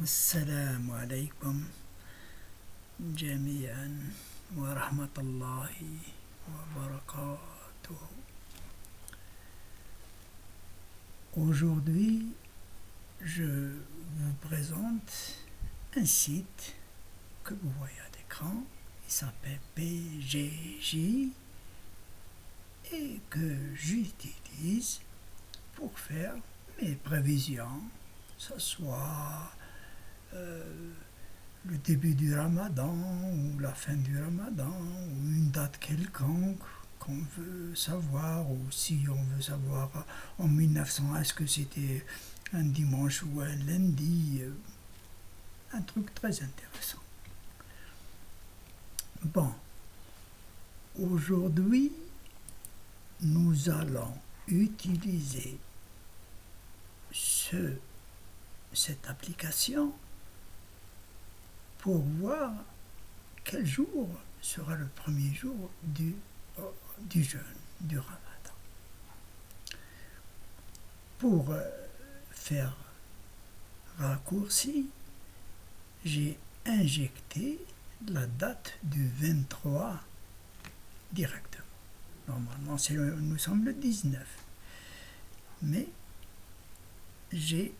السلام عليكم جميعا ورحمة الله وبركاته. Aujourd'hui, je vous présente un site que vous voyez à l'écran. Il s'appelle PGJ et que j'utilise pour faire mes prévisions, que ce soit le début du Ramadan ou la fin du Ramadan ou une date quelconque qu'on veut savoir, ou si on veut savoir en 1900 est-ce que c'était un dimanche ou un lundi, un truc très intéressant. Bon, aujourd'hui nous allons utiliser cette application pour voir quel jour sera le premier jour du jeûne, du Ramadan. Pour faire raccourci, j'ai injecté la date du 23 directement. Normalement, nous sommes le 19. Mais j'ai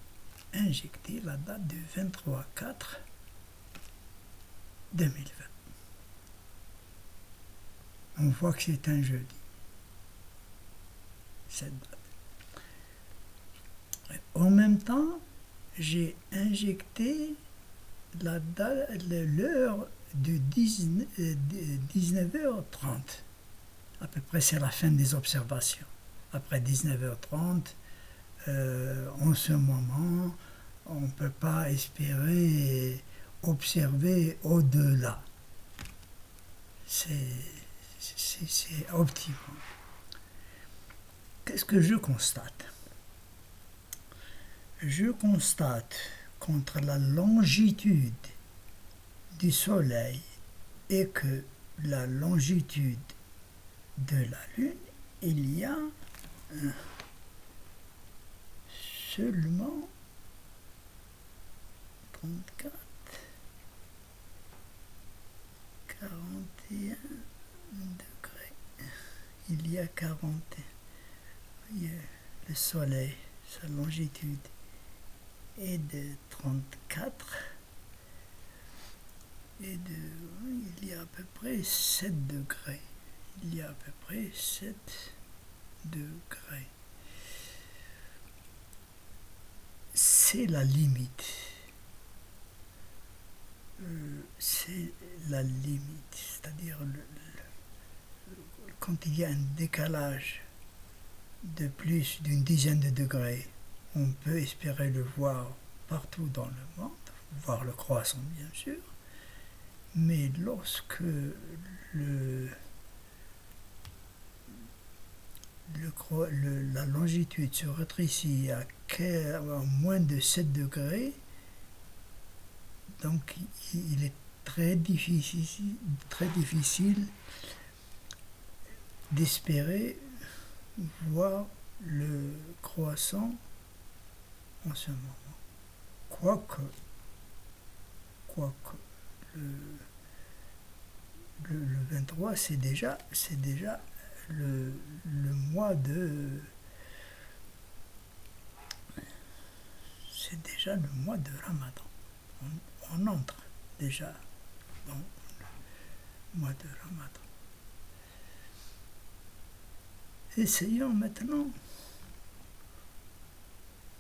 injecté la date du 23/4/2020. On voit que c'est un jeudi, cette date. En même temps, j'ai injecté l'heure de 19h30. À peu près, c'est la fin des observations. Après 19h30, en ce moment, on ne peut pas espérer observer au-delà. C'est optimum. Qu'est-ce que je constate? Je constate qu'entre la longitude du Soleil et que la longitude de la Lune, il y a seulement 34, 41 degrés. Il y a 41. Le Soleil, sa longitude est de 34 et il y a à peu près 7 degrés. Il y a à peu près 7 degrés. C'est la limite. C'est la limite. C'est-à-dire quand il y a un décalage de plus d'une dizaine de degrés, on peut espérer le voir partout dans le monde, voir le croissant bien sûr, mais lorsque la longitude se rétrécit à moins de 7 degrés, donc il est très difficile d'espérer voir le croissant en ce moment. Quoique le 23, c'est déjà le mois de... C'est déjà le mois de Ramadan. On entre déjà dans le mois de Ramadan. Essayons maintenant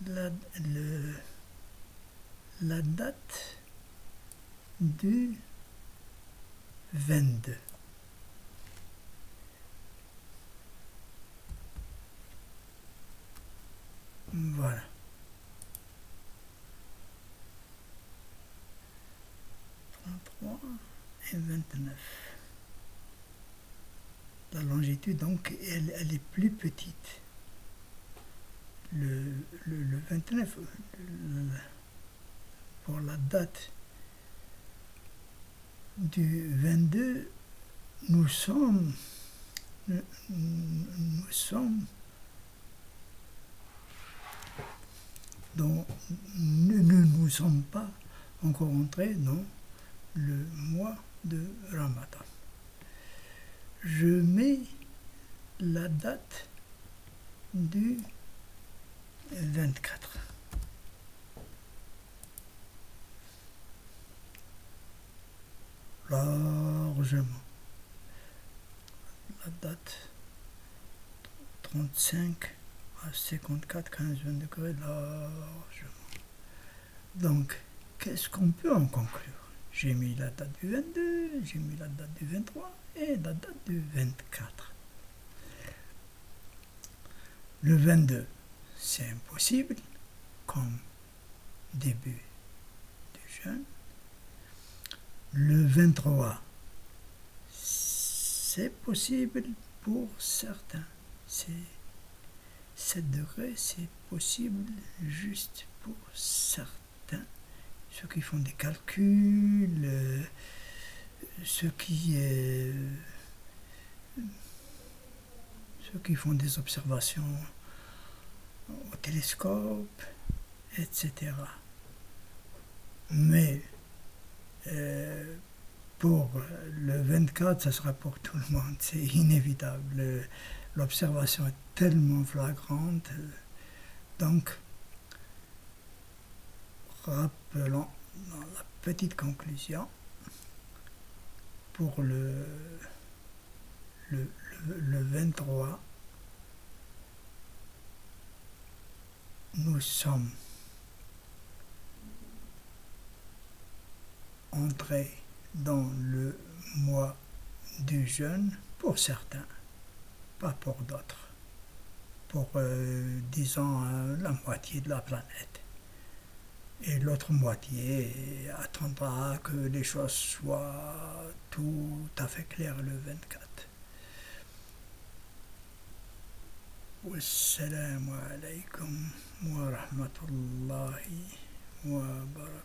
la date du 22. Voilà. Et 29. La longitude, donc, elle est plus petite. Le 29, pour la date du 22, nous sommes donc nous ne sommes pas encore entrer dans le mois de Ramadan. Je mets la date du 24. Largement. La date 35 à 54, 15, 20 degrés, largement. Donc, qu'est-ce qu'on peut en conclure? J'ai mis la date du 22, j'ai mis la date du 23 et la date du 24. Le 22, c'est impossible comme début du jeûne. Le 23, c'est possible pour certains. C'est 7 degrés, c'est possible juste pour certains. Ceux qui font des calculs, ceux qui font des observations au télescope, etc. Mais pour le 24, ça sera pour tout le monde, c'est inévitable. L'observation est tellement flagrante. Donc, rappelons dans la petite conclusion, pour le 23, nous sommes entrés dans le mois du jeûne pour certains, pas pour d'autres, pour, disons, la moitié de la planète. Et l'autre moitié attendra que les choses soient tout à fait claires le 24. Wassalamu alaikum wa rahmatullahi wa barakatuh.